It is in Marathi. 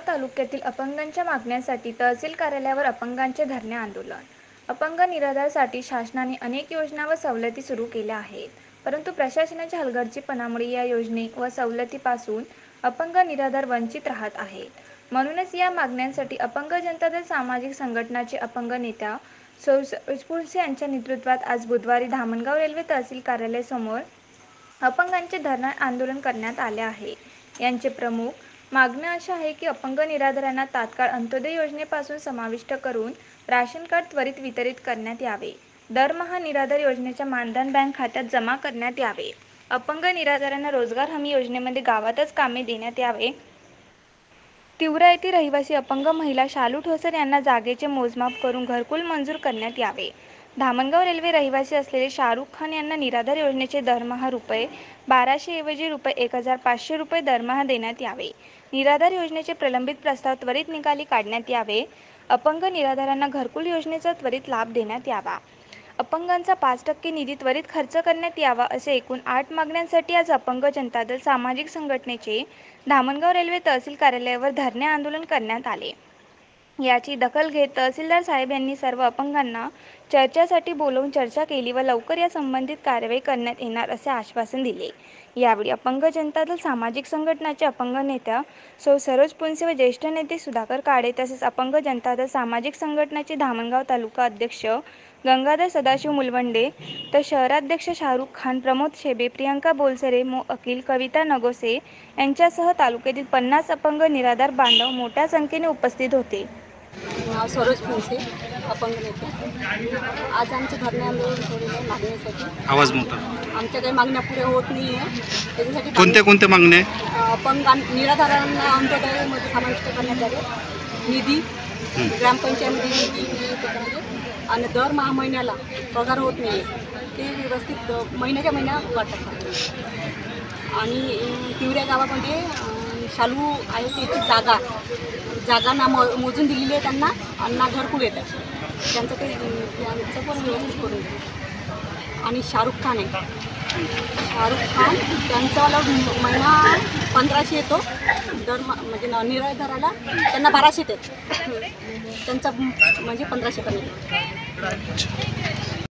तालुक्यातील अपंगांच्या मागण्यांसाठी तहसील कार्यालयावर अपंगांचे धरणे आंदोलन। अपंग निराधारासाठी शासनाने अनेक योजना व सवलती सुरू केल्या आहेत, परंतु प्रशासनाच्या हलगर्जीपणामुळे या योजने व सवलतीपासून अपंग निराधार वंचित राहत आहेत। म्हणूनच या मागण्यांसाठी अपंग जनता दल सामाजिक संघटनाचे अपंग नेत्या सौ सरोज पुनसे यांच्या नेतृत्वात आज बुधवारी धामणगाव रेल्वे तहसील कार्यालयासमोर अपंगांचे धरणे आंदोलन करण्यात आले आहे। यांचे प्रमुख मागण्या अशा आहे की अपंग निराधारांना तात्काळ अंत्योदय योजनेपासून समाविष्ट करून राशन कार्ड त्वरित वितरित करण्यात यावे। दरमहा निराधार योजनेच्या मानधन बँक खात्यात जमा करण्यात यावे। अपंग निराधारांना रोजगार हमी योजनेमध्ये गावातच कामे देण्यात यावे। तिवरा येथील रहिवासी अपंग महिला शालू ठोसर यांना जागेचे मोजमाप करून घरकुल मंजूर करण्यात यावे। धामणगाव रेल्वे रहिवासी असलेले शाहरुख खान यांना निराधार योजनेचे दरमहा ₹1200 ऐवजी ₹1500 दरमहा देण्यात यावे। निराधार योजनेचे प्रलंबित प्रस्ताव त्वरित निकाली काढण्यात यावे। अपंग निराधारांना घरकुल योजनेचा त्वरित लाभ देण्यात यावा। अपंगांचा 5% निधी त्वरित खर्च करण्यात यावा असे एकूण 8 मागण्यांसाठी आज अपंग जनता दल सामाजिक संघटनेचे धामणगाव रेल्वे तहसील कार्यालयावर धरणे आंदोलन करण्यात आले। याची दखल घेत तहसीलदार साहेब यांनी सर्व अपंगांना चर्चेसाठी बोलावून चर्चा केली व लवकर या संबंधित कारवाई करण्यात येणार असे आश्वासन दिले। यावेळी अपंग जनता दल सामाजिक संघटनाचे अपंग नेत्या सौ सरोज पुनसे व ज्येष्ठ नेते सुधाकर काळे तसेच अपंग जनता दल सामाजिक संघटनाचे धामणगाव तालुका अध्यक्ष गंगाधर सदाशिव मुलवंडे तर शहराध्यक्ष शाहरुख खान, प्रमोद शेबे, प्रियंका बोलसरे, मो अखिल, कविता नगोसे यांच्यासह तालुक्यातील 50 अपंग निराधार बांधव मोठ्या संख्येने उपस्थित होते। सरोज पुनसे अपंग नेते। आज आमचे धरणे आंदोलन मागण्यासाठी आवाज मोठा आमच्या काही मागण्या पुढे होत नाही आहे, त्याच्यासाठी कोणत्या मागण्या? अपंग निराधारांना अंत्योदयमध्ये समाविष्ट करण्यात यावे, निधी ग्रामपंचायतमध्ये निधी त्याच्यामध्ये, आणि दर महिन्याला पगार होत नाही ते व्यवस्थित महिन्याच्या महिन्या वाटतात। आणि तिवऱ्या गावामध्ये शालू आहे त्याची जागा ना मोजून दिलेली आहे त्यांना, आणि ना घरकुल येतात त्यांचं ते यांचं पण व्यवस्थित करून देतात। आणि शाहरुख खान त्यांचावाला महिना 1500 येतो दर, म्हणजे निराधाराला त्यांना 1200 येतात, त्यांचा म्हणजे 1500 कमी।